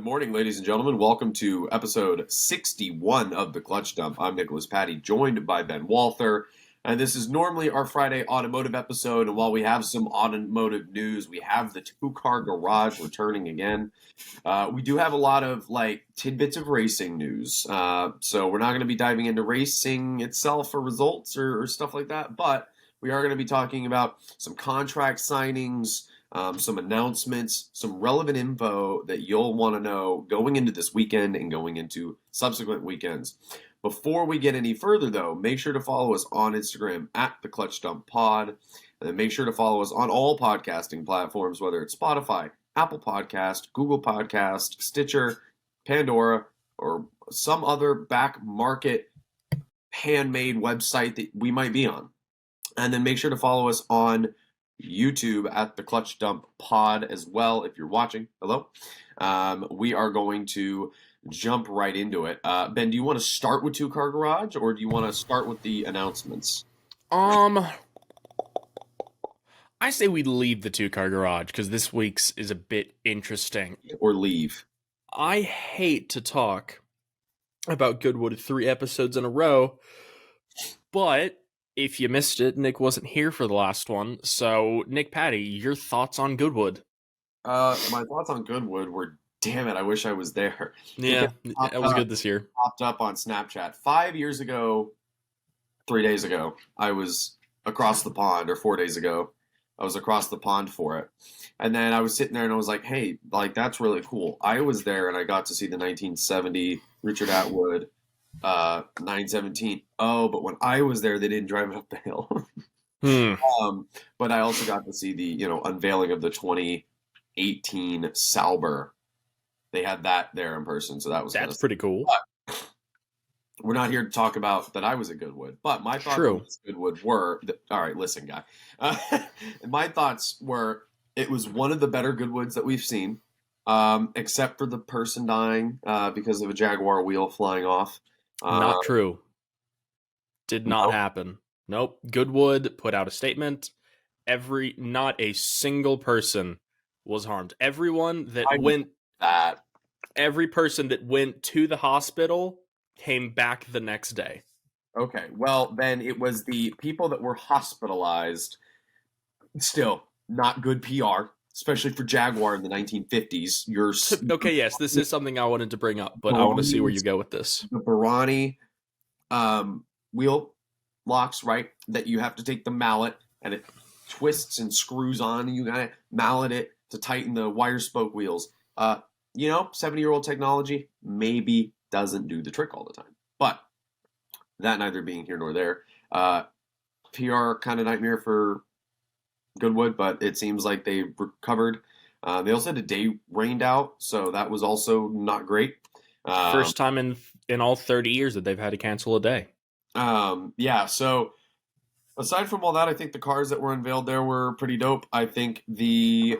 morning, ladies and gentlemen. Welcome to episode 61 of the Clutch Dump. I'm Nicholas Patty, joined by Ben Walther. And this is normally our Friday automotive episode. And while we have some automotive news, we have the two-car garage returning again. We do have a lot of tidbits of racing news. So we're not going to be diving into racing itself or results or stuff like that. But we are going to be talking about some contract signings, some announcements, some relevant info that you'll want to know going into this weekend and going into subsequent weekends. Before we get any further, though, make sure to follow us on Instagram at the Clutch Dump Pod, and then make sure to follow us on all podcasting platforms, whether it's Spotify, Apple Podcast, Google Podcast, Stitcher, Pandora, or some other back market handmade website that we might be on. And then make sure to follow us on YouTube at the Clutch Dump Pod as well if you're watching. Hello. We are going to jump right into it. Ben, do you want to start with Two Car Garage or do you want to start with the announcements? I say we leave the Two Car Garage because this week's is a bit interesting. Or leave. I hate to talk about Goodwood 3 episodes in a row, but if you missed it, Nick wasn't here for the last one. So, Nick Patty, your thoughts on Goodwood? My thoughts on Goodwood were, damn it, I wish I was there. Yeah, it was good this year. Popped up on Snapchat 5 years ago, 3 days ago. I was across the pond, or 4 days ago. I was across the pond for it. And then I was sitting there and I was like, hey, that's really cool. I was there and I got to see the 1970 Richard Atwood 917. Oh, but when I was there, they didn't drive it up the hill. But I also got to see the unveiling of the 2018 Sauber. They had that there in person, so that's pretty cool. But we're not here to talk about that I was at Goodwood, but my thoughts on Goodwood were all right. Listen, guy, my thoughts were it was one of the better Goodwoods that we've seen, except for the person dying because of a Jaguar wheel flying off. Not true. Did not happen. Nope. Goodwood put out a statement. Not a single person was harmed. Every person that went to the hospital came back the next day. Okay. Well, then it was the people that were hospitalized. Still not good PR, especially for Jaguar in the 1950s. Okay, yes, this is something I wanted to bring up, but I want to see where you go with this. The Barani wheel locks, right? That you have to take the mallet and it twists and screws on, and you gotta mallet it to tighten the wire spoke wheels. 70-year-old technology maybe doesn't do the trick all the time. But that neither being here nor there. PR kind of nightmare for Goodwood, but it seems like they recovered. They also had a day rained out, so that was also not great. First time in all 30 years that they've had to cancel a day. So aside from all that, I think the cars that were unveiled there were pretty dope. I think the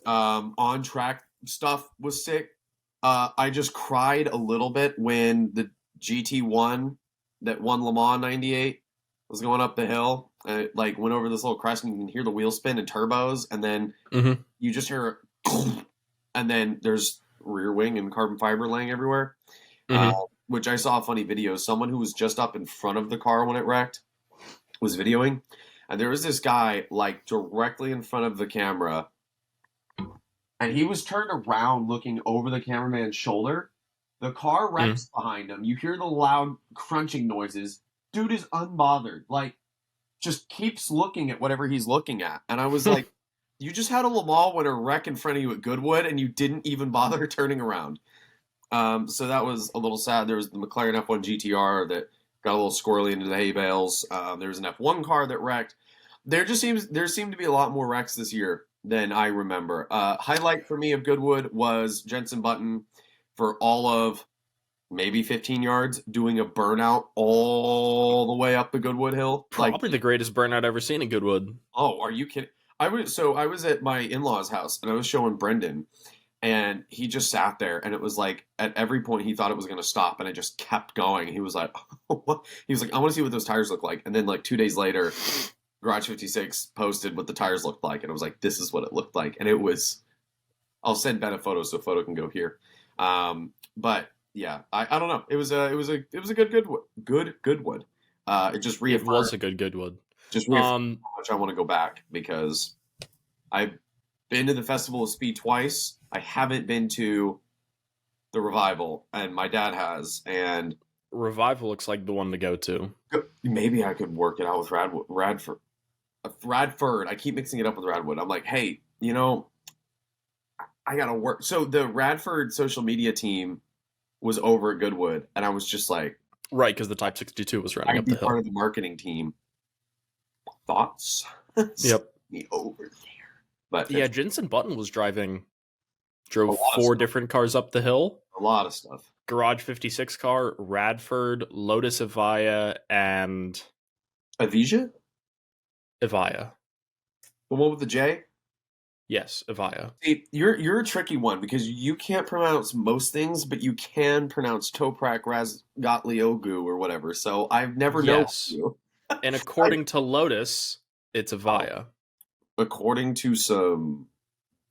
on-track stuff was sick. I just cried a little bit when the GT1 that won Le Mans 98 was going up the hill. And it went over this little crest and you can hear the wheel spin and turbos, and then you just hear and then there's rear wing and carbon fiber laying everywhere. Which I saw a funny video. Someone who was just up in front of the car when it wrecked was videoing, and there was this guy directly in front of the camera, and he was turned around looking over the cameraman's shoulder. The car wrecks behind him. You hear the loud crunching noises. Dude is unbothered. Just keeps looking at whatever he's looking at. And I was like, you just had a Le Mans winner wreck in front of you at Goodwood, and you didn't even bother turning around. So that was a little sad. There was the McLaren F1 GTR that got a little squirrely into the hay bales. There was an F1 car that wrecked. There seemed to be a lot more wrecks this year than I remember. Highlight for me of Goodwood was Jenson Button for all of maybe 15 yards doing a burnout all the way up the Goodwood Hill. Probably the greatest burnout I've ever seen in Goodwood. Oh, are you kidding? I was at my in-laws' house and I was showing Brendan, and he just sat there, and it was at every point he thought it was going to stop, and it just kept going. He was like, what? He was like, I want to see what those tires look like. And then 2 days later, Garage 56 posted what the tires looked like, and it was like, this is what it looked like. And it was, I'll send Ben a photo so photo can go here. But yeah, I don't know. It was a good wood. It just It reaffirmed was a good one. how much I want to go back because I've been to the Festival of Speed twice. I haven't been to the Revival, and my dad has. And Revival looks like the one to go to. maybe I could work it out with Radford. I keep mixing it up with Radwood. I'm like, hey, I gotta work. So the Radford social media team was over at Goodwood, and I was just like, Right, because the Type 62 was running I'd up be the part hill. of the marketing team. Thoughts? Send Yep. me over there. But Yeah, it's Jensen Button a drove lot of four stuff. different cars up the hill. A lot of stuff. Garage 56 car, Radford, Lotus Evija, and Avija, Evija. the one with the J. Yes, Evija. See, you're a tricky one because you can't pronounce most things, but you can pronounce Toprak Razgatliogu or whatever. So I've never known Yes. you. And I, according to Lotus, it's oh, Evija. according to some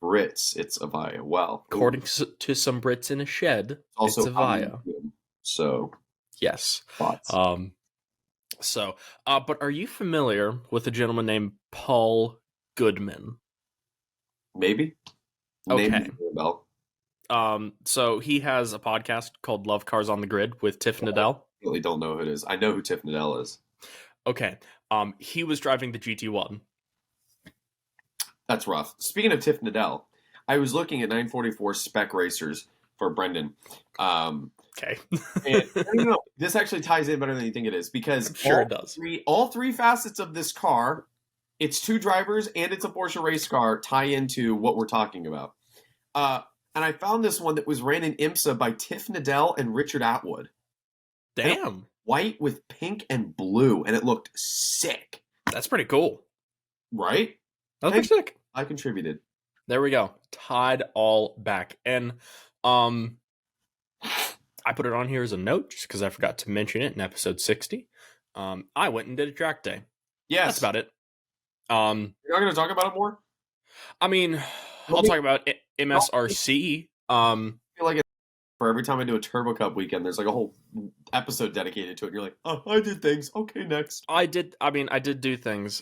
Brits, it's Avaya. Well, ooh, According to some Brits in a shed, it's it's also Evija. so Yes. thoughts. Um, but are you familiar with a gentleman named Paul Goodman? Maybe name Okay. the bell. So he has a podcast called Love Cars on the Grid with Tiff I Nadell. really don't know who it is. I know who Tiff Nadell is. Okay. He was driving the GT1. That's rough. Speaking of Tiff Nadell, I was looking at 944 spec racers for Brendan. Okay. And no, this actually ties in better than you think it is because I'm sure it does. all three facets of this car, it's two drivers and it's a Porsche race car, tie into what we're talking about. Uh, and I found this one that was ran in IMSA by Tiff Nadell and Richard Atwood. And it was Damn. white with pink and blue, and it looked sick, That's pretty cool. right? That's Hey, pretty sick. I contributed. There we go. Tied all back. And I put it on here as a note just because I forgot to mention it in episode 60. I went and did a track day. Yes. That's about it. You're not going to talk about it more? I mean, I'll talk about MSRC. I feel like for every time I do a Turbo Cup weekend, there's like a whole episode dedicated to it. And you're like, oh, I did things. Okay, next. I did do things.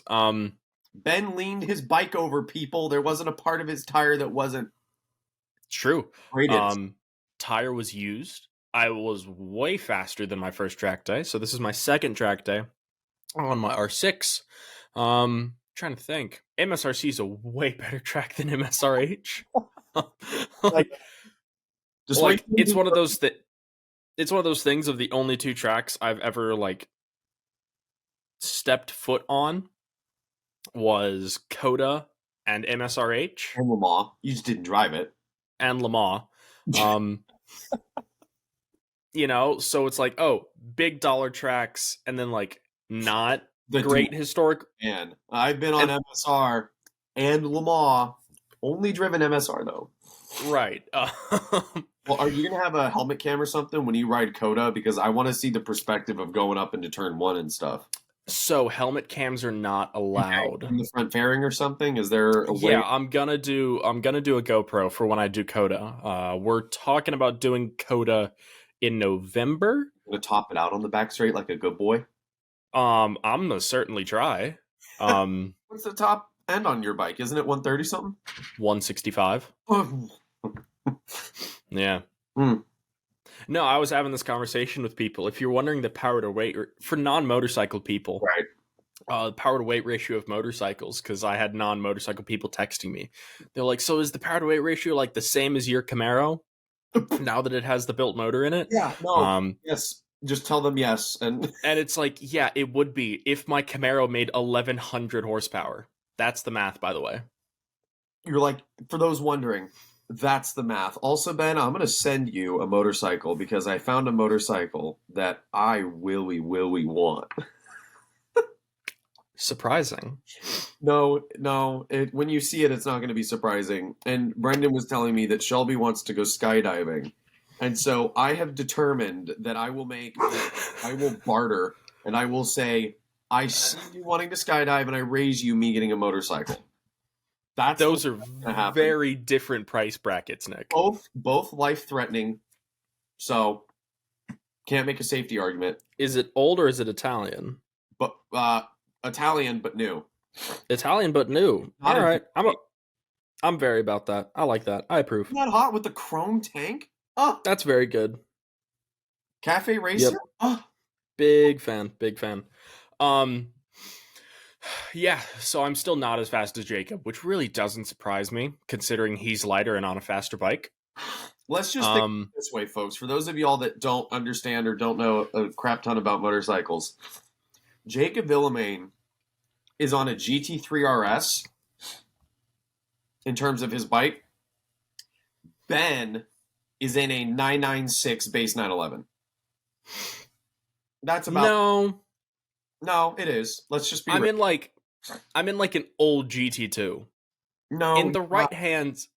Ben leaned his bike over people. There wasn't a part of his tire that wasn't It's true. rated. Tire was used. I was way faster than my first track day. So this is my second track day on my R6. Trying to think. MSRC is a way better track than MSRH. It's one of those things of the only two tracks I've ever stepped foot on was Coda and MSRH and Lamar. You just didn't drive it. and Lamar. So it's like, oh, big dollar tracks and then not great historic. And I've been on MSR and Lamar. Only driven MSR though. Right. Well, are you gonna have a helmet cam or something when you ride Coda? Because I want to see the perspective of going up into turn 1 and stuff. So helmet cams are not allowed. In the front fairing or something? Is there a way? Yeah, I'm gonna do a GoPro for when I do Coda. We're talking about doing Coda in November. To top it out on the back straight like a good boy. I'm gonna certainly try. What's the top end on your bike? Isn't it 130 something? 165. Yeah. No, I was having this conversation with people. If you're wondering the power to weight for non-motorcycle people, right? Power to weight ratio of motorcycles, because I had non-motorcycle people texting me. They're like, "So is the power to weight ratio like the same as your Camaro now that it has the built motor in it?" Yeah. No. Yes. Just tell them yes, and it's like, yeah, it would be if my Camaro made 1,100 horsepower. That's the math, by the way. You're like, for those wondering, that's the math. Also, Ben, I'm going to send you a motorcycle because I found a motorcycle that I really want. Surprising. No. When you see it, it's not going to be surprising. And Brendan was telling me that Shelby wants to go skydiving. And so I have determined that I will barter, and I will say, I see you wanting to skydive, and I raise you me getting a motorcycle. That's the way Those are that's gonna happen. very different price brackets, Nick. Both life threatening. So can't make a safety argument. Is it old or is it Italian? But Italian, but new. Italian but new. Not All a right. I'm very about that. I like that. I approve. not hot with the chrome tank. Oh, That's very good. cafe Yep. racer. Oh, Big fan. Big fan. Um yeah, so I'm still not as fast as Jacob, which really doesn't surprise me considering he's lighter and on a faster bike. let's just think this way, folks. For those of y'all that don't understand or don't know a crap ton about motorcycles, Jacob Villamain is on a GT3 RS in terms of his bike. Ben is in a 996 base 911. That's about no, it is. Let's just be I'm real. in like an old GT2. No, In the you're right not. hands,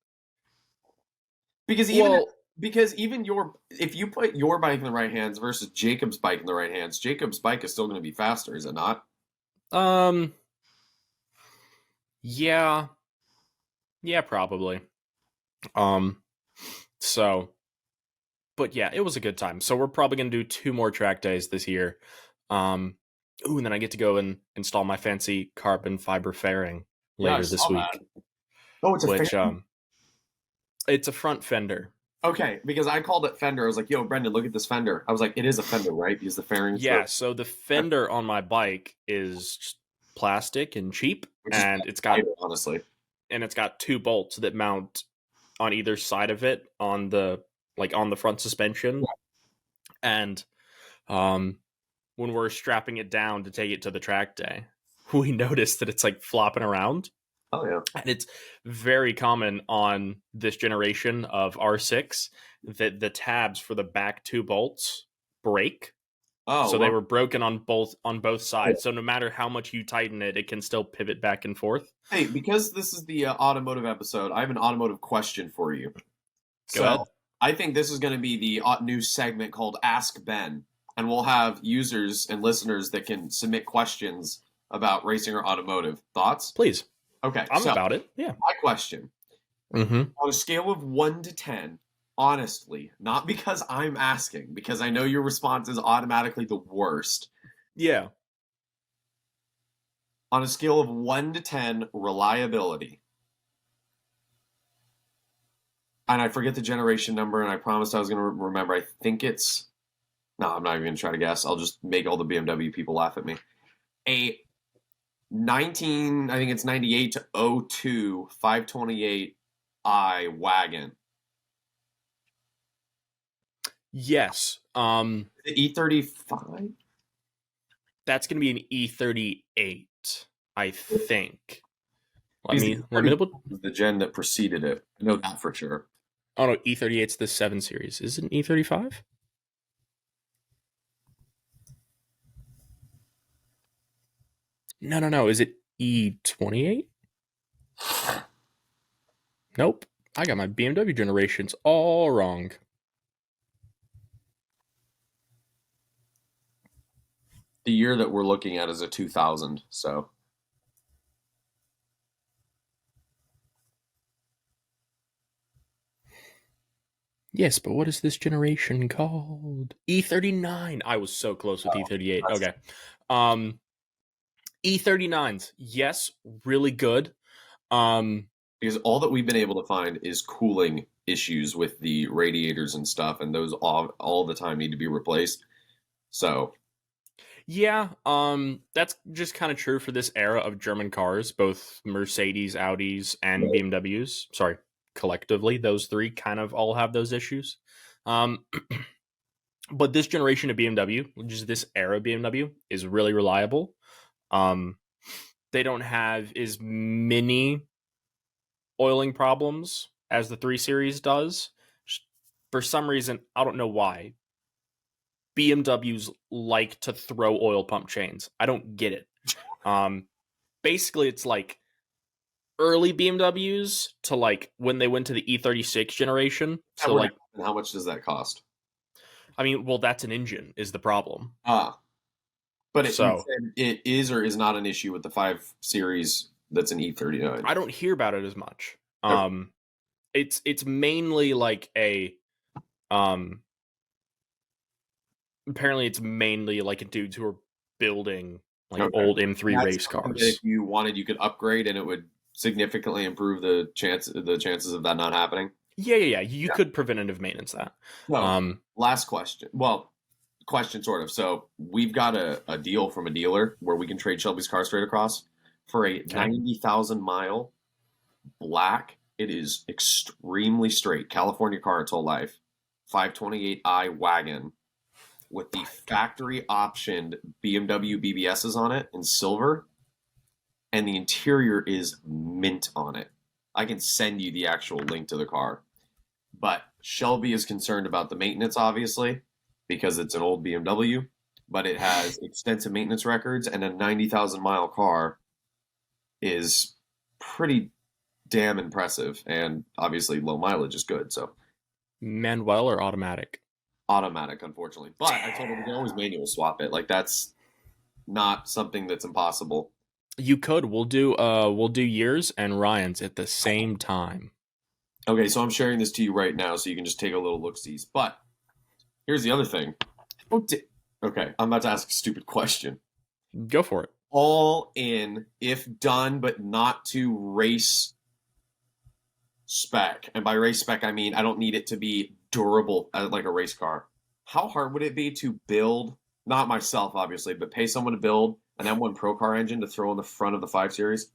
Because well, even your if you put your bike in the right hands versus Jacob's bike in the right hands, Jacob's bike is still going to be faster, is it not? um yeah, yeah, probably. Um so but yeah, it was a good time. So we're probably going to do 2 more track days this year. Ooh, and then I get to go and install my fancy carbon fiber fairing Yeah, I later this saw week, that. Oh, it's a fair. which it's a front fender. Okay, because I called it fender. I was like, "Yo, Brendan, look at this fender." I was like, "It is a fender, right?" Because the fairings, Yeah, so the fender on my bike is just plastic and cheap, which is and honestly. it's got 2 bolts that mount on either side of it on the front suspension. And when we're strapping it down to take it to the track day, we noticed that it's like flopping around. Oh yeah. And it's very common on this generation of R6 that the tabs for the back 2 bolts break. Oh, So they well, were broken on both sides. So no matter how much you tighten it, it can still pivot back and forth. hey, because this is the automotive episode, I have an automotive question for you. Go ahead. So I think this is going to be the new segment called Ask Ben, and we'll have users and listeners that can submit questions about racing or automotive. Thoughts? Please. Okay, I'm so about it. Yeah. my question Mm-hmm. on a scale of 1 to 10, honestly, not because I'm asking, because I know your response is automatically the worst. Yeah. On a scale of 1 to 10, reliability. And I forget the generation number, and I promised I was going to remember. I think it's. No, I'm not even going to try to guess. I'll just make all the BMW people laugh at me. A 19, I think it's 98 to 02 528i wagon. Yes. The E35? That's going to be an E38, I think. Because Let me double. the gen that preceded it. I know that for sure. Oh no, E38's the 7 series. Is it an E35? No. Is it E28? Nope. I got my BMW generations all wrong. The year that we're looking at is a 2000, so. Yes, but what is this generation called? E39. I was so close with E38. Okay. E39s. Yes, really good. Because all that we've been able to find is cooling issues with the radiators and stuff, and those all the time need to be replaced. So yeah, that's just kind of true for this era of German cars, both Mercedes, Audis, and BMWs. Sorry, collectively, those 3 kind of all have those issues. But this generation of BMW, which is this era BMW, is really reliable. They don't have as many oiling problems as the 3 Series does. For some reason, I don't know why, BMWs like to throw oil pump chains. I don't get it. Basically, it's like early BMWs to like when they went to the E36 generation. So like, how much does that cost? I mean, well, that's an engine is the problem. But So it is or is not an issue with the 5 Series that's an E39. I don't hear about it as much. Okay. It's mainly like a um apparently it's mainly like dudes who are building like Okay. old M3 That's race something that if cars. you wanted, you could upgrade, and it would significantly improve the chances of that not happening. Yeah. You Yeah. could preventative maintenance that. So, Um, last question. Well, question sort of. So we've got a deal from a dealer where we can trade Shelby's car straight across for a okay. 90,000 mile black. It is extremely straight California car its whole life. 528i wagon with the factory optioned BMW BBSs on it in silver, and the interior is mint on it. I can send you the actual link to the car. But Shelby is concerned about the maintenance, obviously, because it's an old BMW, but it has extensive maintenance records, and a 90,000 mile car is pretty damn impressive. And obviously, low mileage is good. So, Manual or automatic? automatic, unfortunately. But I told him we can always manual swap it. Like, that's not something that's impossible. You could. We'll do yours and Ryan's at the same time. Okay, so I'm sharing this to you right now so you can just take a little look-sees. But here's the other thing. Okay, I'm about to ask a stupid question. Go for it. All in, if done, but not to race spec. And by race spec, I mean I don't need it to be durable like a race car. How hard would it be to build, not myself, obviously, but pay someone to build an M1 Pro Car engine to throw in the front of the 5 Series?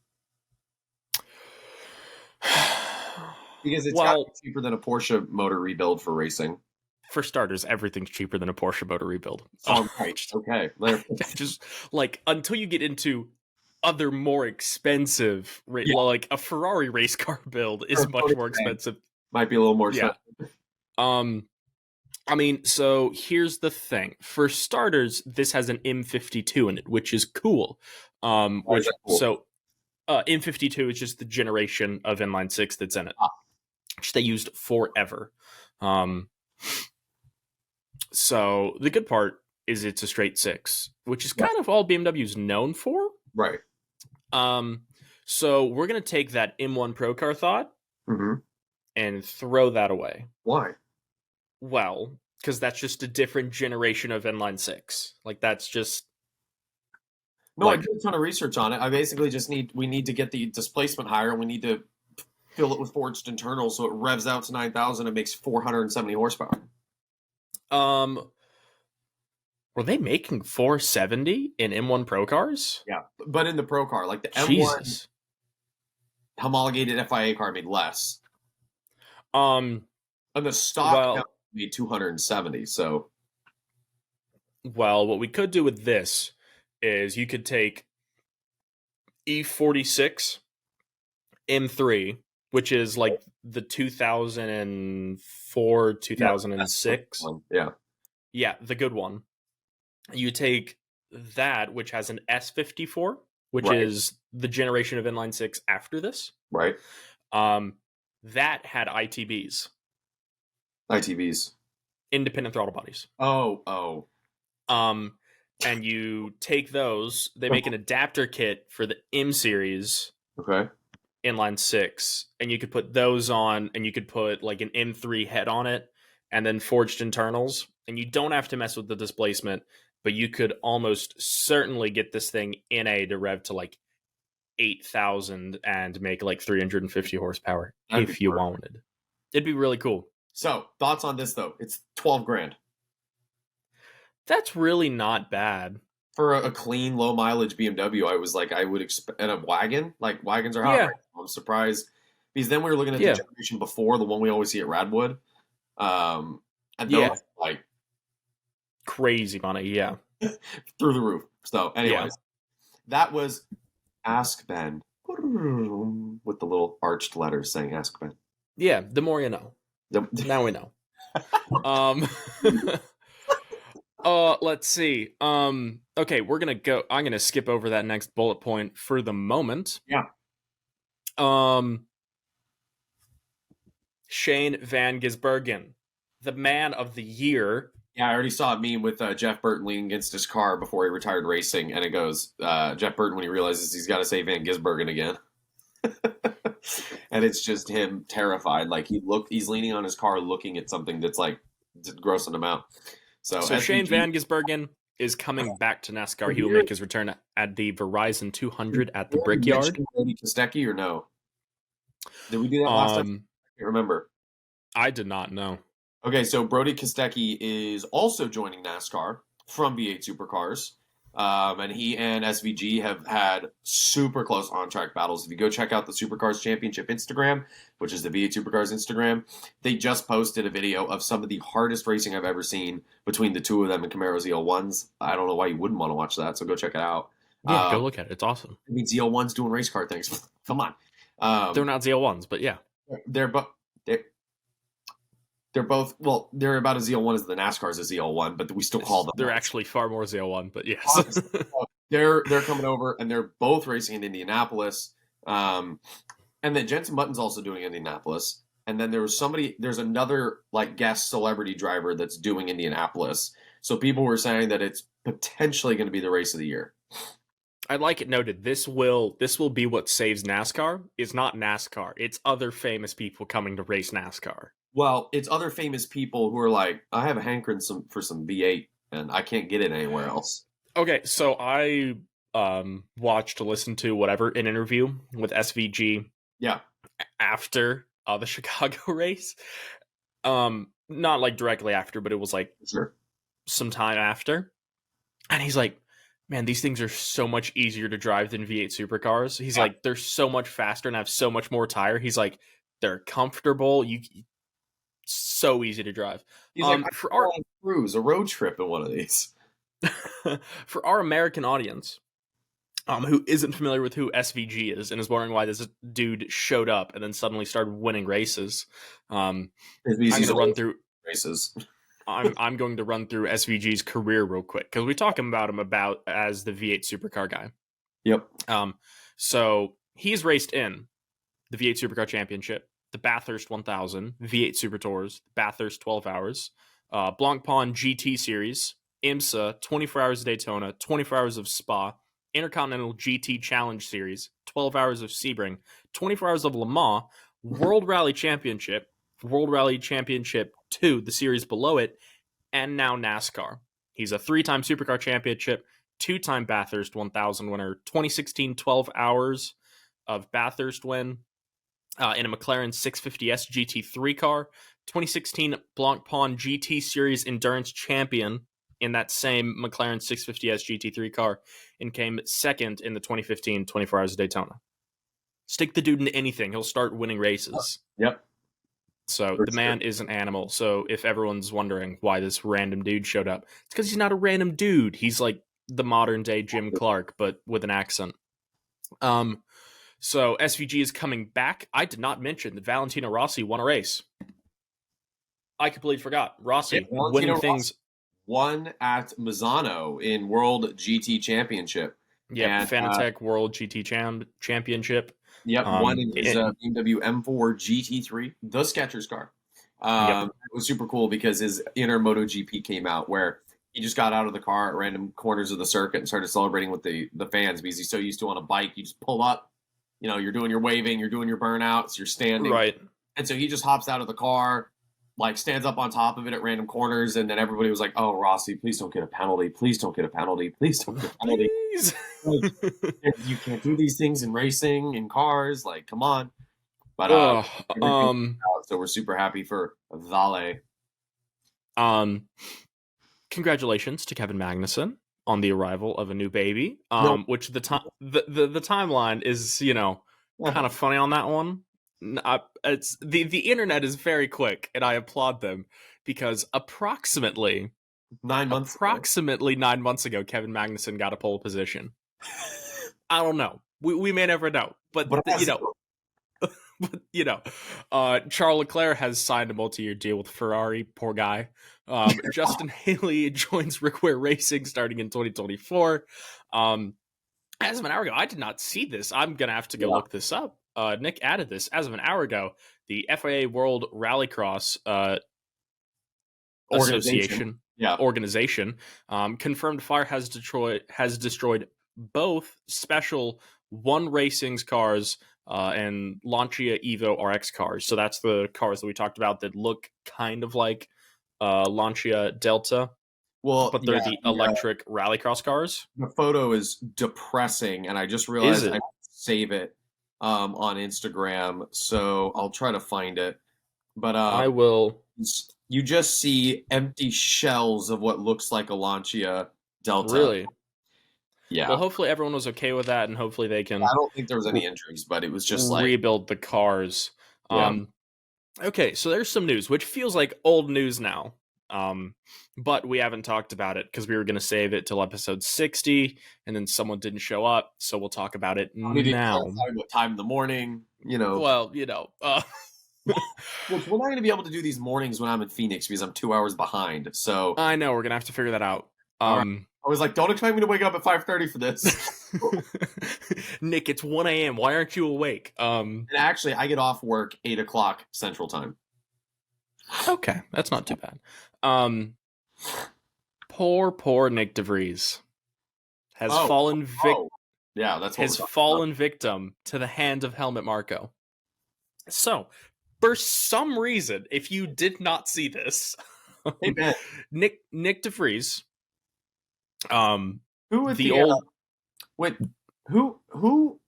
Because it's got to Well, be cheaper than a Porsche motor rebuild for racing. for starters, everything's cheaper than a Porsche motor rebuild. Oh, right. Okay. Just like until you get into other more expensive, Yeah. like a Ferrari race car build is much more expensive. Might be a little more Yeah. expensive. I mean, so here's the thing. For starters, this has an M52 in it, which is cool. Why is that cool? So M52 is just the generation of inline six that's in it, which they used forever. So the good part is it's a straight six, which is kind of all BMW's known for. Right. So we're gonna take that M1 Pro Car thought Mm-hmm. and throw that away. Why? Well, because that's just a different generation of inline six. Like that's just No, like, I did a ton of research on it. I basically just we need to get the displacement higher, and we need to fill it with forged internals so it revs out to 9,000 and makes 470 horsepower. were they making 470 in M1 Pro cars? Yeah, but in the Pro car, like the Jesus. M1 homologated FIA car made less, Um, and the stock well, made 270. So, what we could do with this is you could take E46 M3, which is like the 2004, 2006. Yeah, the good one. You take that, which has an S54, which right. is the generation of inline six after this. Right. That had ITBs, ITVs, independent throttle bodies. Oh. And you take those, they make an adapter kit for the M series. Okay. Inline six, and you could put those on, and you could put like an M3 head on it, and then forged internals, and you don't have to mess with the displacement, but you could almost certainly get this thing NA to rev to like 8,000 and make like 350 horsepower if you wanted. It'd be really cool. So, thoughts on this though? It's 12 grand. That's really not bad. For a clean, low mileage BMW, I would expect, and a wagon, like wagons are hot. Yeah. Right now. I'm surprised because then we were looking at the generation before, the one we always see at Radwood, and those like crazy money, yeah, through the roof. So, anyways, that was Ask Ben with the little arched letters saying Ask Ben. Yeah, the more you know. Now we know. Let's see. Okay, I'm gonna skip over that next bullet point for the moment. Yeah. Shane Van Gisbergen. the man of the year. Yeah, I already saw a meme with Jeff Burton leaning against his car before he retired racing, and it goes, Jeff Burton when he realizes he's got to say Van Gisbergen again. And it's just him terrified. Like he's leaning on his car looking at something that's like grossing him out. So So Shane SVG Van Gisbergen is coming back to NASCAR. He will here, make his return at the Verizon 200 at the did we Brickyard. mention Brody Kostecki or no? Did we do that last time? I can't remember. I did not know. Okay, so Brody Kostecki is also joining NASCAR from V8 Supercars. And he and SVG have had super close on-track battles. If you go check out the Supercars Championship Instagram, which is the V8 Supercars Instagram, they just posted a video of some of the hardest racing I've ever seen between the two of them in Camaro ZL1s. I don't know why you wouldn't want to watch that, so go check it out. Yeah, go look at it. It's awesome. I mean, ZL1s doing race car things. Come on. They're not ZL1s, but yeah. They're both, well, they're about as ZL1 as the NASCAR's a ZL1, but we still call them. They're actually far more ZL1, but yes. They're coming over, and they're both racing in Indianapolis. And then Jensen Button's also doing Indianapolis. And then there's another like guest celebrity driver that's doing Indianapolis. So people were saying that it's potentially going to be the race of the year. I'd like it noted, this will be what saves NASCAR. It's not NASCAR. It's other famous people coming to race NASCAR. Well, it's other famous people who are like, I have a hankering for some V8, and I can't get it anywhere else. Okay, so I watched, listened to whatever, an interview with SVG. Yeah. After the Chicago race. Not like directly after, but it was like some time after. And he's like, man, these things are so much easier to drive than V8 supercars. He's like, they're so much faster and have so much more tire. He's like, they're comfortable. So easy to drive. He's like, for our cruise, a road trip in one of these. For our American audience, who isn't familiar with who SVG is and is wondering why this dude showed up and then suddenly started winning races, I'm going to run through races. I'm going to run through SVG's career real quick because we talk about him as the V8 supercar guy. Yep. So he's raced in the V8 Supercar Championship, the Bathurst 1000, V8 Super Tours, Bathurst 12 Hours, Blancpain GT Series, IMSA, 24 Hours of Daytona, 24 Hours of Spa, Intercontinental GT Challenge Series, 12 Hours of Sebring, 24 Hours of Le Mans, World Rally Championship, World Rally Championship 2, the series below it, and now NASCAR. He's a 3-time Supercar Championship, 2-time Bathurst 1000 winner, 2016 12 Hours of Bathurst win, in a McLaren 650S GT3 car, 2016 Blancpain GT Series Endurance Champion in that same McLaren 650S GT3 car, and came second in the 2015 24 Hours of Daytona. Stick the dude into anything, he'll start winning races. Yep. So the man is an animal. So if everyone's wondering why this random dude showed up, it's because he's not a random dude. He's like the modern day Jim Clark, but with an accent. So SVG is coming back. I did not mention that Valentino Rossi won a race. I completely forgot. Rossi winning things. Won at Misano in World GT Championship. Yeah, Fanatec World GT Championship. Yep, won in his BMW M4 GT3, the Skechers car. It was super cool because his inner MotoGP came out where he just got out of the car at random corners of the circuit and started celebrating with the fans because he's so used to on a bike. You just pull up, you're doing your waving, you're doing your burnouts, you're standing. Right. And so he just hops out of the car, like stands up on top of it at random corners, and then everybody was like, "Oh, Rossi, please don't get a penalty. Please don't get a penalty. Please don't get a penalty. Like, you can't do these things in racing, in cars. Like, come on." But so we're super happy for Vale. Congratulations to Kevin Magnussen on the arrival of a new baby. Which the timeline is, kind of funny on that one. It's the internet is very quick, and I applaud them because approximately 9 months ago, Kevin Magnussen got a pole position. I don't know. We may never know, but Charles Leclerc has signed a multi-year deal with Ferrari. Poor guy. Justin Haley joins Rick Ware Racing starting in 2024. As of an hour ago, I did not see this. I'm gonna have to go look this up. Nick added this as of an hour ago. The FIA World Rallycross Organization. Association Yeah. organization confirmed fire has destroyed both Special One Racing's cars and Lancia Evo RX cars. So that's the cars that we talked about that look kind of like Lancia Delta, Well, but they're the electric rallycross cars. the photo is depressing, and I just Is realized I it? save it on Instagram, so I'll try to find it. But I will. you just see empty shells of what looks like a Lancia Delta. Really? Well, Yeah. hopefully everyone was okay with that, and hopefully they can I don't think there was any injuries, but it was just like, rebuild the cars. yeah. Okay, so there's some news, which feels like old news now. But we haven't talked about it because we were going to save it till episode 60, and then someone didn't show up, so we'll talk about it We didn't now. clarify what time in the morning, Well, Which we're not going to be able to do these mornings when I'm in Phoenix because I'm 2 hours behind. So I know we're going to have to figure that out. All right. I was like, don't expect me to wake up at 5:30 for this. Nick, it's 1 a.m. Why aren't you awake? And actually, I get off work 8 o'clock Central Time. Okay, that's not too bad. Poor Nick DeVries has Yeah, that's what has fallen victim to the hand of Helmut Marko. So, for some reason, if you did not see this, hey, man. Nick DeVries, who was the old wait, who oh,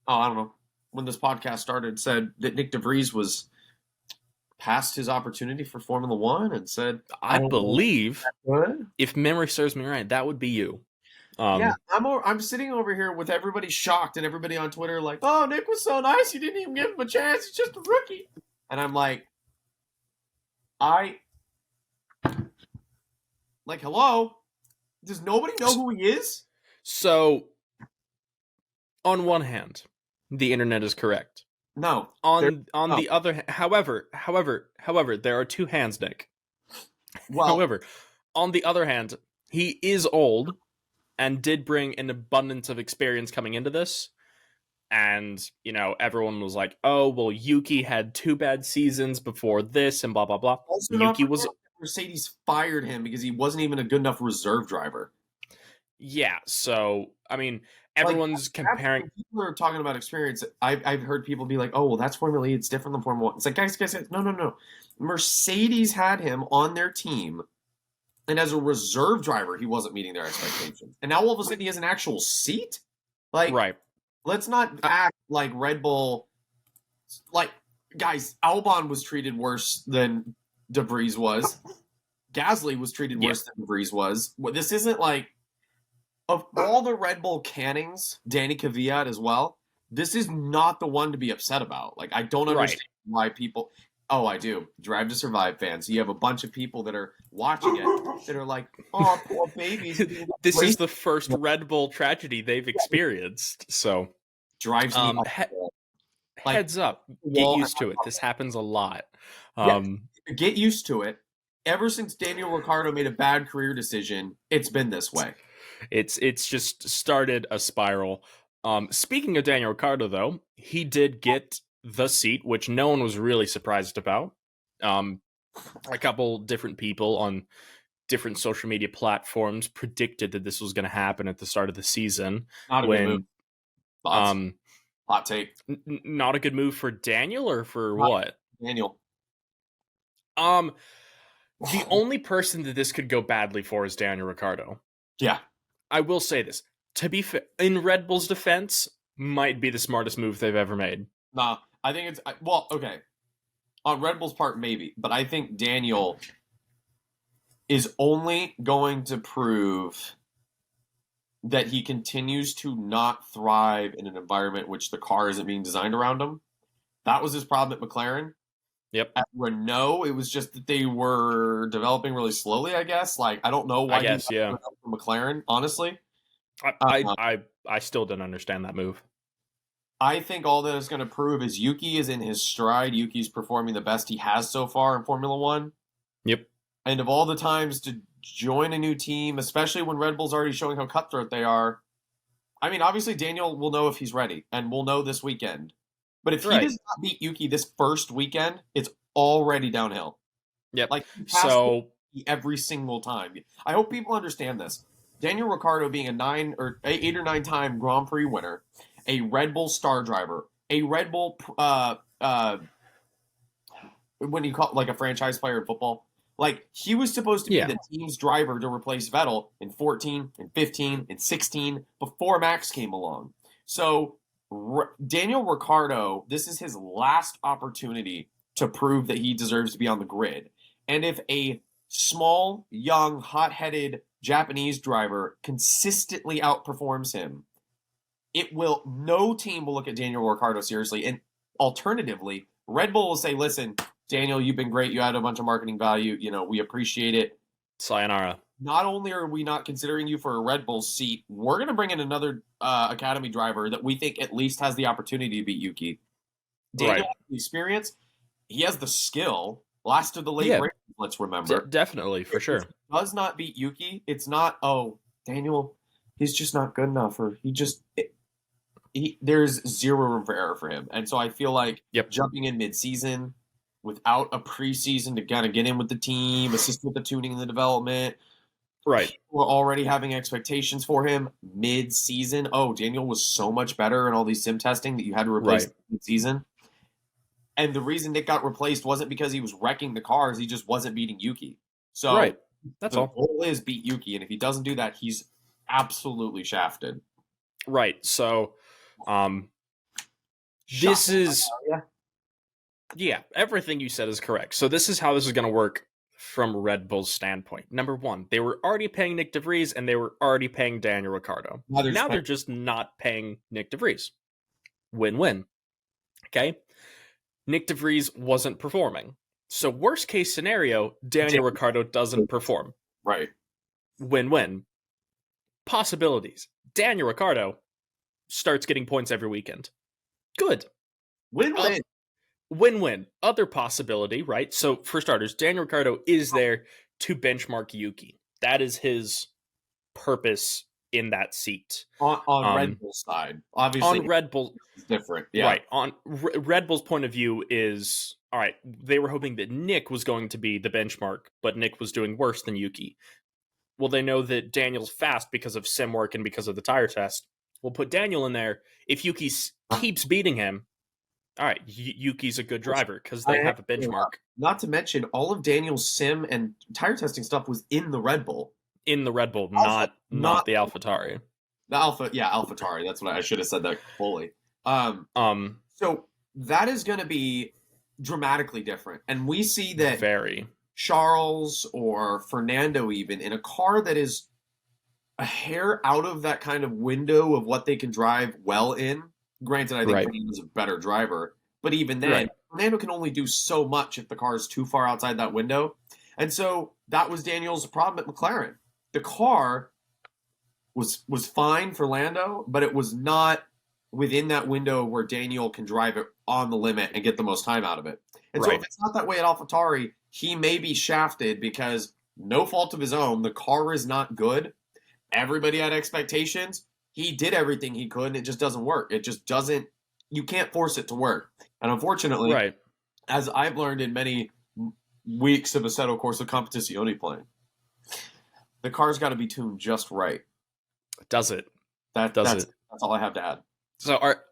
I don't know, when this podcast started, said that Nick DeVries was past his opportunity for Formula One and said, I believe, if memory serves me right, that would be you. Yeah, I'm sitting over here with everybody shocked and everybody on Twitter like, oh, Nick was so nice, you didn't even give him a chance, he's just a rookie. And I'm like, hello? Does nobody know who he is? So, on one hand, the internet is correct. No. On the other hand, however, there are two hands, Nick. Well, however, on the other hand, he is old and did bring an abundance of experience coming into this. And, everyone was like, oh, well, Yuki had 2 bad seasons before this and blah, blah, blah. Also Yuki was... Mercedes fired him because he wasn't even a good enough reserve driver. Yeah, so, I mean, everyone's comparing... People are talking about experience. I've heard people be like, oh, well, that's Formula E. It's different than Formula 1. It's like, guys, no. Mercedes had him on their team, and as a reserve driver, he wasn't meeting their expectations. And now all of a sudden he has an actual seat? Right. Let's not act like Red Bull... guys, Albon was treated worse than DeVries was. Gasly was treated worse than DeVries was. This isn't like... Of all the Red Bull cannings, Danny Kvyat as well, this is not the one to be upset about. I don't understand why people... Oh, I do. Drive to Survive fans. You have a bunch of people that are watching it that are like, oh, poor babies. This is the first Red Bull tragedy they've experienced. So, drives me up. Heads up. Get used to it. This happens a lot. Get used to it. Ever since Daniel Ricciardo made a bad career decision, it's been this way. It's just started a spiral. Speaking of Daniel Ricciardo, though, he did get the seat, which no one was really surprised about. A couple different people on different social media platforms predicted that this was going to happen at the start of the season. Not a good move. Hot take. Not a good move for Daniel, or for what? Daniel. The only person that this could go badly for is Daniel Ricciardo. Yeah. I will say this. To be fair, in Red Bull's defense, might be the smartest move they've ever made. Nah, I think it's... Well, okay. On Red Bull's part, maybe. But I think Daniel is only going to prove that he continues to not thrive in an environment which the car isn't being designed around him. That was his problem at McLaren. Yep. At Renault, it was just that they were developing really slowly, I guess. I don't know why he for McLaren, honestly. I still don't understand that move. I think all that is going to prove is Yuki is in his stride. Yuki's performing the best he has so far in Formula One. Yep. And of all the times to join a new team, especially when Red Bull's already showing how cutthroat they are, I mean, obviously Daniel will know if he's ready, and we'll know this weekend. But if he does not beat Yuki this first weekend, it's already downhill. Yep. Like, he passed So every single time. I hope people understand this. Daniel Ricciardo being a 8 or 9 time Grand Prix winner, a Red Bull star driver, a Red Bull when you call it like a franchise player in football. Like, he was supposed to be yeah, the team's driver to replace Vettel in 14 and 15 and 16 before Max came along. So Daniel Ricciardo, this is his last opportunity to prove that he deserves to be on the grid. And if a small, young, hot-headed Japanese driver consistently outperforms him, no team will look at Daniel Ricciardo seriously. And alternatively, Red Bull will say, listen, Daniel, you've been great. You had a bunch of marketing value. We appreciate it. sayonara. Not only are we not considering you for a Red Bull seat, we're going to bring in another Academy driver that we think at least has the opportunity to beat Yuki. Daniel Right. has the experience. He has the skill. Last of the late Yeah. race, let's remember. Definitely, for sure. If he does not beat Yuki, it's not, oh, Daniel, he's just not good enough, or there's zero room for error for him. And so I feel like Yep. jumping in mid-season without a preseason to kind of get in with the team, assist with the tuning and the development. Right. We're already having expectations for him mid-season. Oh, Daniel was so much better in all these sim testing that you had to replace Right. mid-season. And the reason Nick got replaced wasn't because he was wrecking the cars. He just wasn't beating Yuki. So Right. That's the all. goal is beat Yuki. And if he doesn't do that, he's absolutely shafted. Right. So, this is, yeah, everything you said is correct. So this is how this is going to work from Red Bull's standpoint. Number one, they were already paying Nick DeVries and they were already paying Daniel Ricciardo. Now they're just not paying Nick DeVries. Win-win. Okay? Nick DeVries wasn't performing. So worst case scenario, Daniel Ricciardo doesn't perform. Right. Win-win. Possibilities. Daniel Ricciardo starts getting points every weekend. Good. Win-win. Win-win. Other possibility, right? So for starters, Daniel Ricciardo is there to benchmark Yuki. That is his purpose in that seat. On Red Bull's side. Obviously, on Red Bull, it's different. Yeah. Right. On Red Bull's point of view is, all right, they were hoping that Nick was going to be the benchmark, but Nick was doing worse than Yuki. Well, they know that Daniel's fast because of sim work and because of the tire test. We'll put Daniel in there. If Yuki keeps beating him, all right, Yuki's a good driver because they have a benchmark. Not to mention, all of Daniel's sim and tire testing stuff was in the Red Bull. In the Red Bull, not the Alpha Tauri. The Alpha Tauri. That's what I should have said that fully. So that is going to be dramatically different, and we see that very Charles or Fernando even in a car that is a hair out of that kind of window of what they can drive well in. Granted, I think Fernando's a better driver, but even then, Fernando can only do so much if the car is too far outside that window. And so that was Daniel's problem at McLaren. The car was fine for Lando, but it was not within that window where Daniel can drive it on the limit and get the most time out of it. And so if it's not that way at AlphaTauri, he may be shafted because no fault of his own, the car is not good. Everybody had expectations. He did everything he could, and it just doesn't work. It just doesn't. You can't force it to work. And unfortunately, as I've learned in many weeks of Assetto Corsa Competizione playing, the car's got to be tuned just right. Does it? That's all I have to add. So, our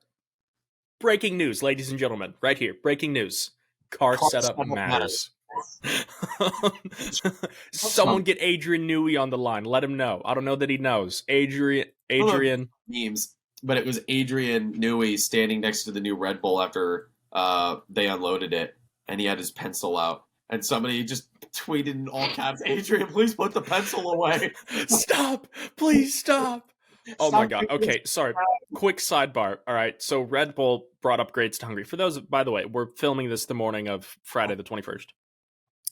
breaking news, ladies and gentlemen, right here. Breaking news. Car setup matters. Someone get Adrian Newey on the line. Let him know. I don't know that he knows. Adrian memes, but it was Adrian Newey standing next to the new Red Bull after they unloaded it, and he had his pencil out, and somebody just tweeted in all caps, "Adrian, please put the pencil away. Stop, please stop." Oh my god. Okay, sorry. Quick sidebar. All right, so Red Bull brought upgrades to Hungary. For those, by the way, we're filming this the morning of Friday the 21st.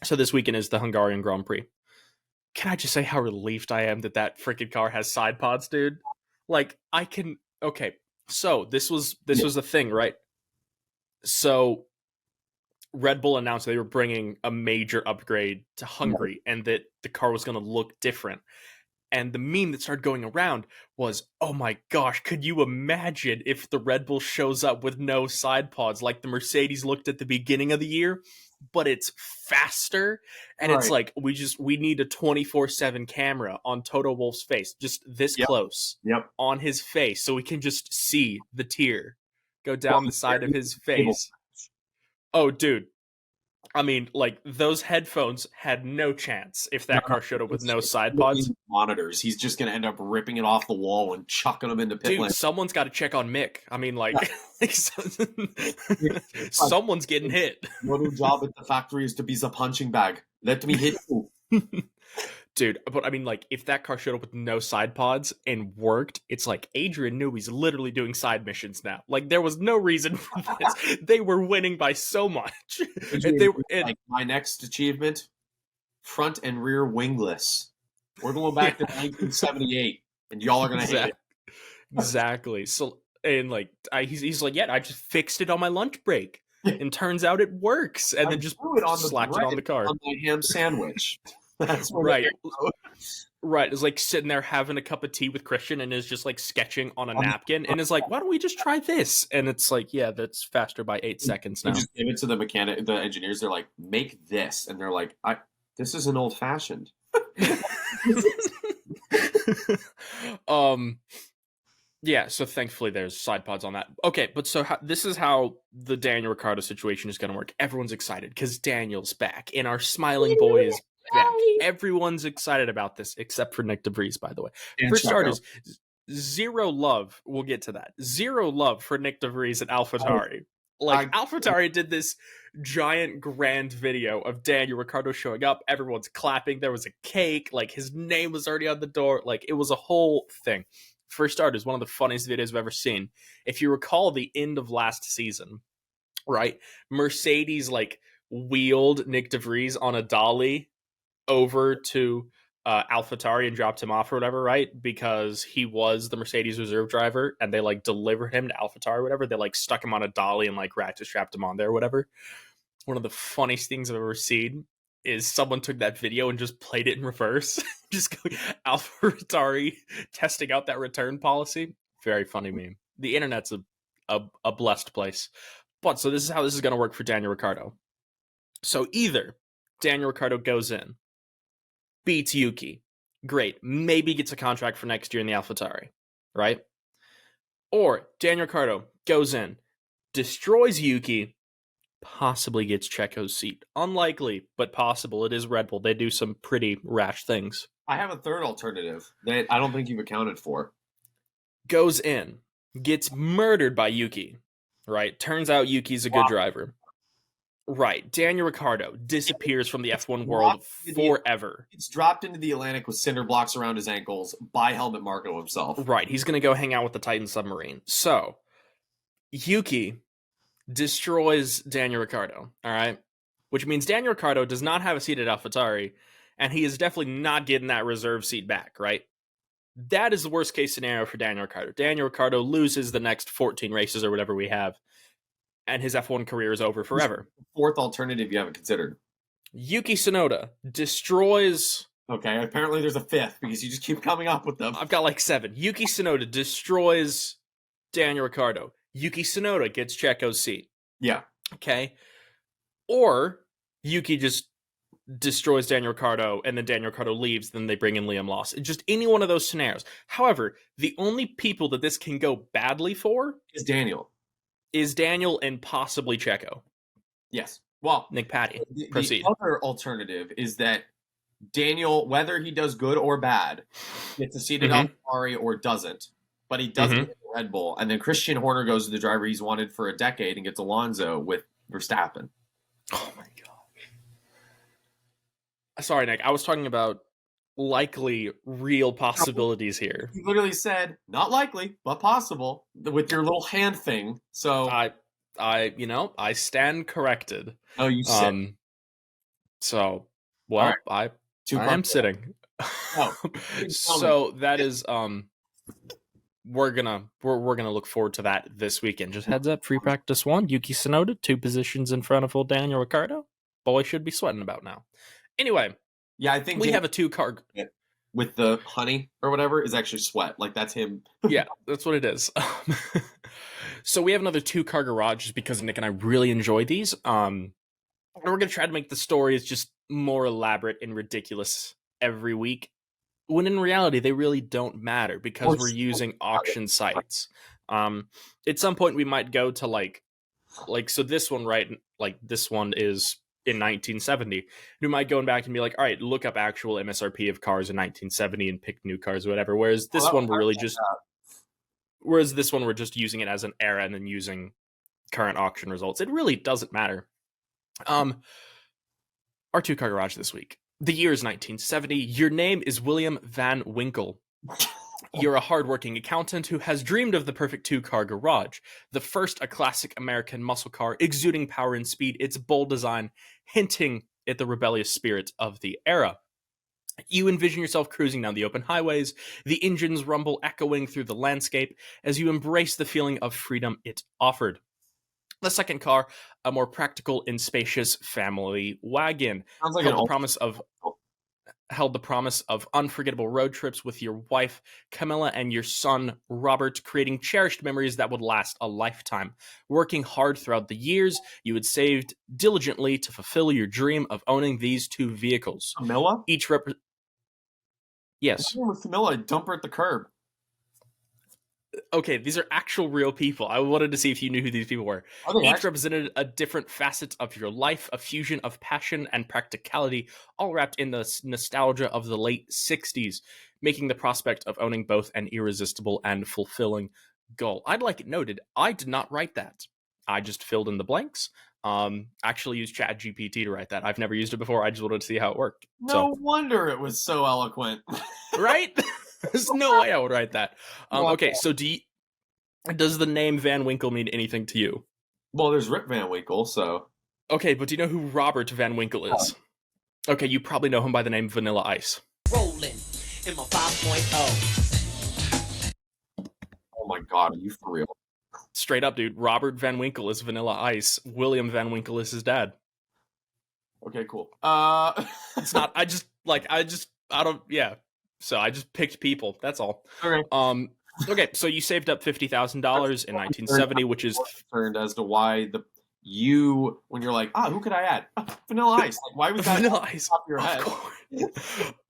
So this weekend is the Hungarian Grand Prix. Can I just say how relieved I am that freaking car has side pods, dude? Like, I can... Okay, so this was a thing, right? So Red Bull announced they were bringing a major upgrade to Hungary and that the car was going to look different. And the meme that started going around was, oh my gosh, could you imagine if the Red Bull shows up with no side pods like the Mercedes looked at the beginning of the year? but it's faster, and it's Right. like we need a 24/7 camera on Toto Wolff's face, just this Yep. close Yep. on his face, so we can just see the tear go Well, down the side of his cable. face. Oh, dude. I mean, like, those headphones had no chance if that car showed up with no side pods. Monitors. He's just going to end up ripping it off the wall and chucking them into pit Dude, lane. someone's got to check on Mick. I mean, like, Yeah. someone's getting hit. Your job at the factory is to be the punching bag. Let me hit you. Dude, but I mean, like, if that car showed up with no side pods and worked, it's like Adrian Newey's literally doing side missions now. Like, there was no reason for this. They were winning by so much. And they were, like, my next achievement, front and rear wingless. We're going back to 1978, and y'all are going to hate it. Exactly. So, and like, he's like, yeah, I just fixed it on my lunch break. And turns out it works. And then just slapped it on the car. On my ham sandwich. That's right. Right. It's like sitting there having a cup of tea with Christian and is just like sketching on a napkin and is like, why don't we just try this? And it's like, yeah, that's faster by 8 seconds now. You just give it to the engineers. They're like, make this. And they're like, this is an old fashioned. Yeah, so thankfully there's side pods on that. Okay, but so this is how the Daniel Ricciardo situation is going to work. Everyone's excited because Daniel's back and our smiling boy is back. Everyone's excited about this except for Nick DeVries, by the way. And for starters, zero love. We'll get to that. Zero love for Nick DeVries and Alpha Tauri. Alpha Tauri did this giant grand video of Daniel Ricciardo showing up. Everyone's clapping. There was a cake. Like, his name was already on the door. Like, it was a whole thing. For starters, one of the funniest videos I've ever seen. If you recall the end of last season, right? Mercedes like wheeled Nick DeVries on a dolly over to AlphaTauri and dropped him off or whatever, right? Because he was the Mercedes reserve driver and they like delivered him to AlphaTauri or whatever. They like stuck him on a dolly and like ratchet strapped him on there or whatever. One of the funniest things I've ever seen is someone took that video and just played it in reverse. Just going AlphaTauri testing out that return policy. Very funny meme. The internet's a blessed place. But so this is how this is going to work for Daniel Ricciardo. So either Daniel Ricciardo goes in, beats Yuki, great, maybe gets a contract for next year in the AlphaTauri, right? Or Daniel Ricciardo goes in, destroys Yuki, possibly gets Checo's seat. Unlikely, but possible. It is Red Bull. They do some pretty rash things. I have a third alternative that I don't think you've accounted for. Goes in, gets murdered by Yuki, right? Turns out Yuki's a good driver. Right. Daniel Ricciardo disappears from the F1 world forever. It's dropped into the Atlantic with cinder blocks around his ankles by Helmut Marko himself. Right. He's going to go hang out with the Titan submarine. So, Yuki destroys Daniel Ricciardo, all right? Which means Daniel Ricciardo does not have a seat at AlphaTauri, and he is definitely not getting that reserve seat back, right? That is the worst case scenario for Daniel Ricciardo. Daniel Ricciardo loses the next 14 races or whatever we have, and his F1 career is over forever. Fourth alternative you haven't considered. Yuki Tsunoda destroys... Okay, apparently there's a fifth, because you just keep coming up with them. I've got like 7. Yuki Tsunoda destroys Daniel Ricciardo. Yuki Tsunoda gets Checo's seat. Yeah. Okay. Or Yuki just destroys Daniel Ricciardo and then Daniel Ricciardo leaves, then they bring in Liam Lawson. Just any one of those scenarios. However, the only people that this can go badly for is Daniel and possibly Checo. Yes. Well, Nick Patty, proceed. The other alternative is that Daniel, whether he does good or bad, gets a seat at AlphaTauri or doesn't, but he doesn't get the Red Bull. And then Christian Horner goes to the driver he's wanted for a decade and gets Alonso with Verstappen. Oh my gosh. Sorry, Nick. I was talking about likely real possibilities here. You literally said not likely, but possible with your little hand thing. So I stand corrected. Oh, you said. So, well, right. I am sitting. Oh, so that is we're gonna look forward to that this weekend. Just heads up, free practice 1, Yuki Tsunoda, 2 positions in front of old Daniel Ricciardo. Boy should be sweating about now. Anyway, yeah, I think we have a 2-car with the honey or whatever is actually sweat. Like that's him. Yeah, that's what it is. So we have another 2-car garage just because Nick and I really enjoy these. And we're going to try to make the stories just more elaborate and ridiculous every week, when in reality, they really don't matter because we're using auction sites. At some point, we might go to so this one, right? Like this one is in 1970. We might go back and be like, all right, look up actual MSRP of cars in 1970 and pick new cars or whatever. Whereas this one, we're really just, we're just using it as an era and then using current auction results. It really doesn't matter. Our two-car garage this week. The year is 1970. Your name is William Van Winkle. You're a hardworking accountant who has dreamed of the perfect two-car garage. The first, a classic American muscle car, exuding power and speed, its bold design hinting at the rebellious spirit of the era. You envision yourself cruising down the open highways, the engine's rumble echoing through the landscape as you embrace the feeling of freedom it offered. The second car, a more practical and spacious family wagon, Sounds like held the promise of unforgettable road trips with your wife Camilla and your son Robert, creating cherished memories that would last a lifetime. Working hard throughout the years, you had saved diligently to fulfill your dream of owning these two vehicles. Camilla? Yes. With Camilla, I'd dump her at the curb. Okay, these are actual real people. I wanted to see if you knew who these people were. Each represented a different facet of your life, a fusion of passion and practicality, all wrapped in the nostalgia of the late 60s, making the prospect of owning both an irresistible and fulfilling goal. I'd like it noted, I did not write that. I just filled in the blanks. Actually used ChatGPT to write that. I've never used it before. I just wanted to see how it worked. No wonder it was so eloquent. Right? There's no way I would write that. Okay, so does the name Van Winkle mean anything to you? Well, there's Rip Van Winkle, so... Okay, but do you know who Robert Van Winkle is? Okay, you probably know him by the name Vanilla Ice. Rolling in my 5.0. Oh my god, are you for real? Straight up, dude. Robert Van Winkle is Vanilla Ice. William Van Winkle is his dad. Okay, cool. It's not... So I just picked people. That's all. Okay. Okay, so you saved up $50,000 in 1970, which is concerned as to why when you're like, who could I add? Vanilla Ice. Like, why was that Vanilla Ice off your head?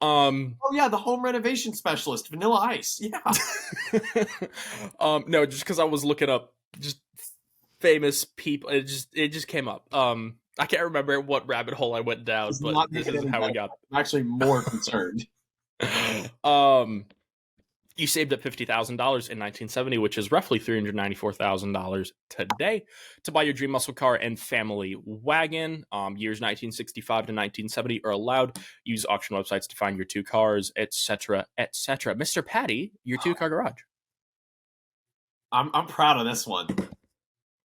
Oh yeah, the home renovation specialist, Vanilla Ice. Yeah. No, just because I was looking up just famous people, it just came up. I can't remember what rabbit hole I went down, but this is how we got. I'm actually more concerned. You saved up $50,000 in 1970, which is roughly $394,000 today, to buy your dream muscle car and family wagon. Years 1965 to 1970 are allowed. Use auction websites to find your two cars, etc., etc. Mr. Patty, your two-car garage. I'm proud of this one.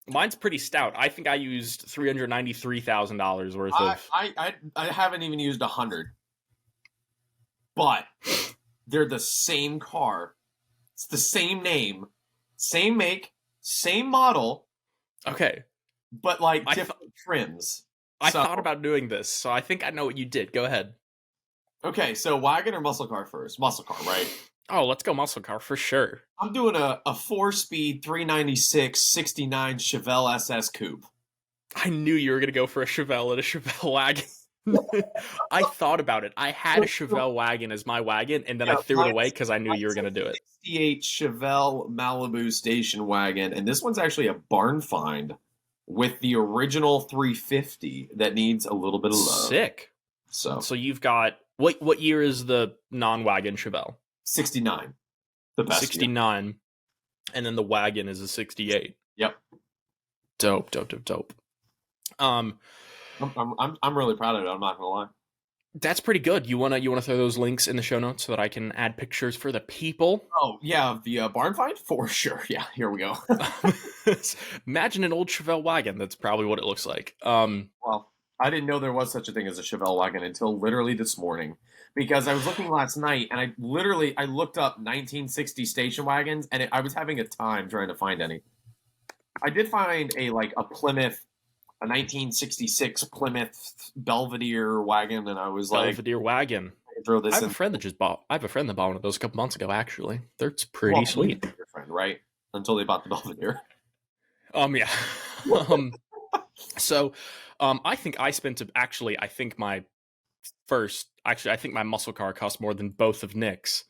Mine's pretty stout. I think I used $393,000 worth of. I haven't even used 100. But they're the same car. It's the same name, same make, same model. Okay. But different trims. I thought about doing this, so I think I know what you did. Go ahead. Okay, so wagon or muscle car first? Muscle car, right? Oh, let's go muscle car for sure. I'm doing a 4-speed 396 69 Chevelle SS Coupe. I knew you were going to go for a Chevelle and a Chevelle wagon. I thought about it. I had a Chevelle wagon as my wagon, and then I threw it away because I knew you were going to do it. 68 Chevelle Malibu station wagon, and this one's actually a barn find with the original 350 that needs a little bit of love. Sick. So you've got what year is the non-wagon Chevelle? 69. The best 69. year. And then the wagon is a 68. Yep. Dope. I'm really proud of it. I'm not gonna lie. That's pretty good. You wanna throw those links in the show notes so that I can add pictures for the people? Oh yeah, the barn find for sure. Yeah, here we go. Imagine an old Chevelle wagon. That's probably what it looks like. Well, I didn't know there was such a thing as a Chevelle wagon until literally this morning, because I was looking last night and I looked up 1960 station wagons and I was having a time trying to find any. I did find a Plymouth. A 1966 Plymouth Belvedere wagon, and I was like, Belvedere wagon. Throw this. I have a friend that bought one of those a couple months ago. Actually, they're pretty sweet. Your friend, right? Until they bought the Belvedere. Yeah. So, I think I spent actually. I think my muscle car cost more than both of Nick's.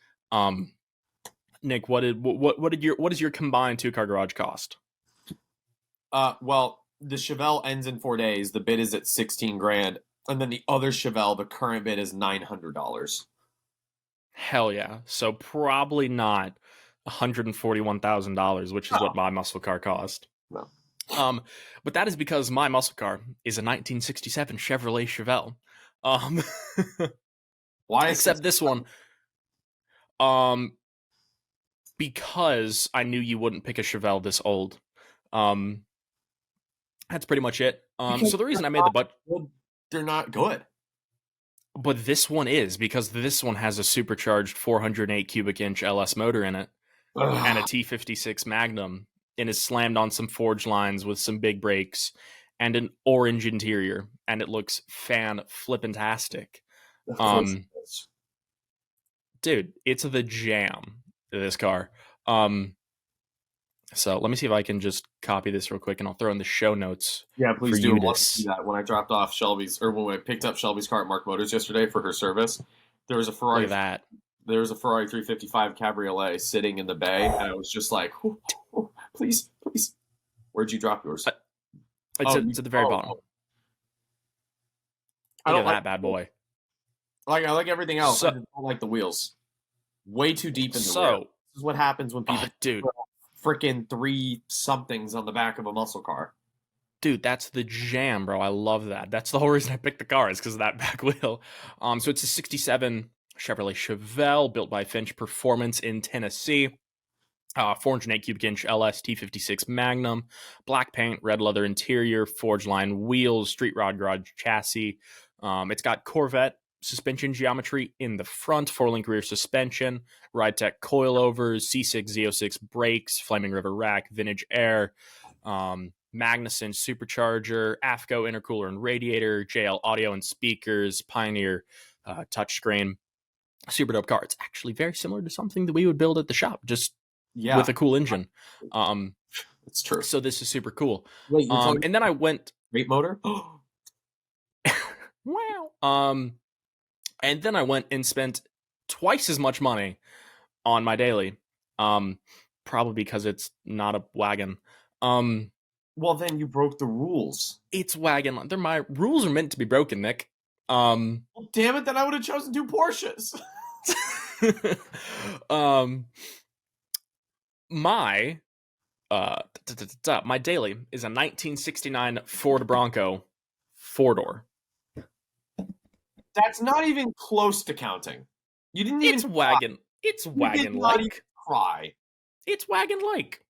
Nick, what is your combined two car garage cost? Well, the Chevelle ends in 4 days. The bid is at 16 grand, and then the other Chevelle, the current bid is $900. Hell yeah! So probably not $141,000, which is No, what my muscle car cost. no. Um, but that is because my muscle car is a 1967 Chevrolet Chevelle. Um, Why is except this one. Um, because I knew you wouldn't pick a Chevelle this old. Um, that's pretty much it. So the reason I made the butt, they're not good. but this one is because this one has a supercharged 408 cubic inch LS motor in it and a Ugh, T56 Magnum, and is slammed on some forge lines with some big brakes and an orange interior, and it looks fan-flippantastic. of course it Um, is. dude, it's the jam. This car. So let me see if I can just copy this real quick, and I'll throw in the show notes. Yeah, please for do. you I want to to see that. When I dropped off Shelby's, or when I picked up Shelby's car at Mark Motors yesterday for her service, there was a Look Ferrari. at that. There was a Ferrari 355 Cabriolet sitting in the bay, and I was just like, please, please. Where'd you drop yours? It's at the very bottom. I Look don't at that like bad boy. I like everything else. So- I just don't like the wheels. Way too deep in the rear. So, This is what happens when people dude, put freaking 3 somethings on the back of a muscle car. that's the jam, bro. I love that. That's the whole reason I picked the car, is because of that back wheel. So it's a 67 Chevrolet Chevelle built by Finch Performance in Tennessee. 408 cubic inch LS T56 Magnum, black paint, red leather interior, forge line wheels, street rod garage chassis. It's got Corvette suspension geometry in the front, 4-link rear suspension, RideTech coilovers, C6 Z06 brakes, Flaming River rack, vintage air, Magnuson supercharger, AFCO intercooler and radiator, JL audio and speakers, Pioneer touchscreen. Super dope car. It's actually very similar to something that we would build at the shop, just Yeah, with a cool engine. it's true. So this is super cool. Wait, you're talking And then I went, great motor? wow. And then I went and spent twice as much money on my daily. Probably because it's not a wagon. Well, then you broke the rules. It's wagon. They're my rules are meant to be broken, Nick. Well, damn it, then I would have chosen 2 Porsches. My my daily is a 1969 Ford Bronco 4-door. That's not even close to counting. You didn't even It's wagon. It's You did wagon not even like. try. It's wagon like.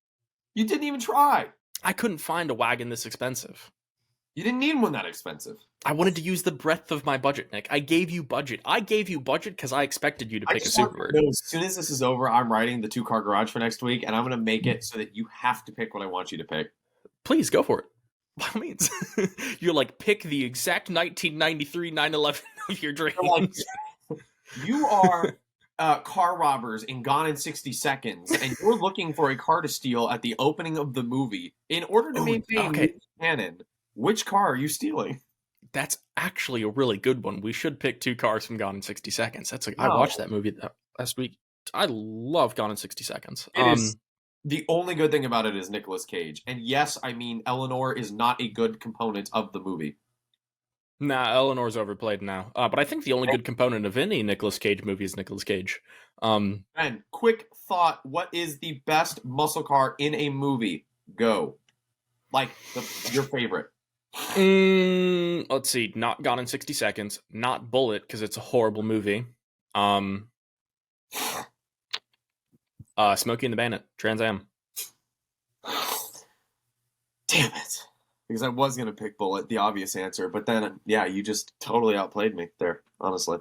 You didn't even try. I couldn't find a wagon this expensive. You didn't need one that expensive. I wanted to use the breadth of my budget, Nick. I gave you budget. I gave you budget because I expected you to I pick a just want Superbird. to know, as soon as this is over, I'm writing the 2-car garage for next week, and I'm going to make it so that you have to pick what I want you to pick. Please go for it. By all means. You're like, pick the exact 1993 911 of your dreams. Like, you are car robbers in Gone in 60 Seconds, and you're looking for a car to steal at the opening of the movie. In order to maintain movie canon, which car are you stealing? That's actually a really good one. We should pick 2 cars from Gone in 60 Seconds. That's I No. watched that movie last week. I love Gone in 60 Seconds. It is. The only good thing about it is Nicolas Cage. And yes, I mean, Eleanor is not a good component of the movie. Nah, Eleanor's overplayed now. But I think the only good component of any Nicolas Cage movie is Nicolas Cage. And quick thought, what is the best muscle car in a movie? Go. Like, your favorite. Let's see. Not Gone in 60 Seconds. Not Bullet, because it's a horrible movie. Smokey and the Bandit. Trans Am. Damn it. Because I was going to pick Bullet, the obvious answer. But then, yeah, you just totally outplayed me there, honestly.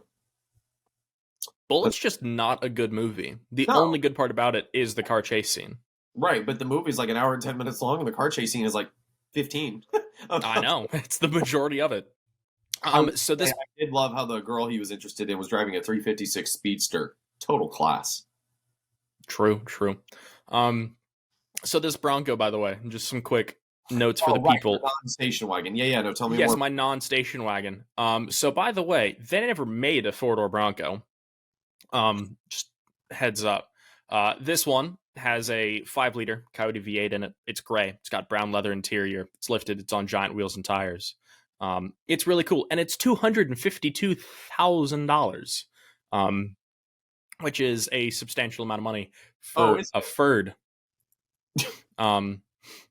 Bullet's just not a good movie. The No. only good part about it is the car chase scene. Right, but the movie's like an hour and 10 minutes long, and the car chase scene is like 15. I know. It's the majority of it. So this... I did love how the girl he was interested in was driving a 356 Speedster. Total class. True. So this Bronco, by the way, just some quick notes for the Right, people. your non-station wagon. Yeah, no, tell me Yes, more. my non-station wagon. So by the way, they never made a four-door Bronco. Just heads up. This one has a 5-liter Coyote V8 in it. It's gray. It's got brown leather interior. It's lifted. It's on giant wheels and tires. It's really cool, and it's $252,000, which is a substantial amount of money for a Ford.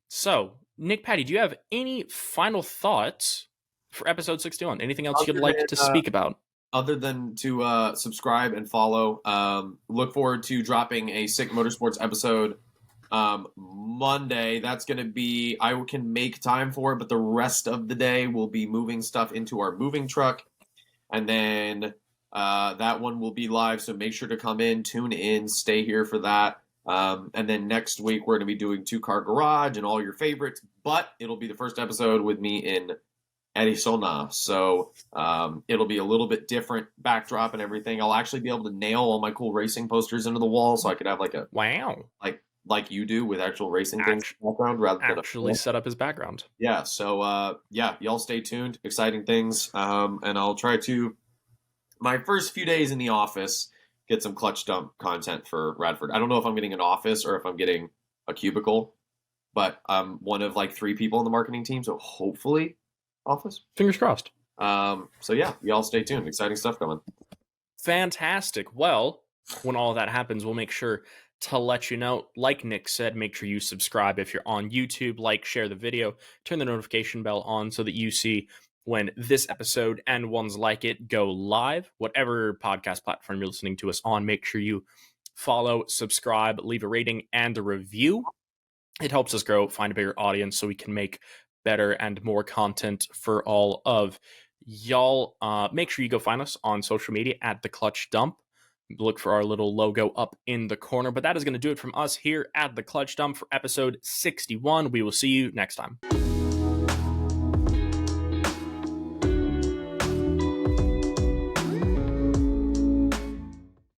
So, Nick, Patty, do you have any final thoughts for episode 61? Anything else you'd like to speak about? Other than to subscribe and follow, look forward to dropping a Sick Motorsports episode Monday. That's going to be, I can make time for it, but the rest of the day we'll be moving stuff into our moving truck. And then that one will be live, so make sure to come in, tune in, stay here for that. And then next week we're going to be doing Two Car Garage and all your favorites, but it'll be the first episode with me in Arizona, so it'll be a little bit different backdrop and everything. I'll actually be able to nail all my cool racing posters into the wall, so I could have like a like you do with actual racing things in the background rather than actually set up his background. Yeah, so y'all stay tuned. Exciting things, and I'll try to my first few days in the office get some clutch dump content for Radford. I don't know if I'm getting an office or if I'm getting a cubicle, but I'm one of like 3 people in the marketing team, so hopefully office. Fingers crossed. So yeah, y'all stay tuned. Exciting stuff coming. Fantastic. Well, when all that happens, we'll make sure to let you know. Like Nick said, make sure you subscribe if you're on YouTube, like, share the video, turn the notification bell on so that you see when this episode and ones like it go live. Whatever podcast platform you're listening to us on, make sure you follow, subscribe, leave a rating and a review. It helps us grow, find a bigger audience so we can make better and more content for all of y'all. Make sure you go find us on social media at The Clutch Dump. Look for our little logo up in the corner. But that is going to do it from us here at The Clutch Dump for episode 61. We will see you next time.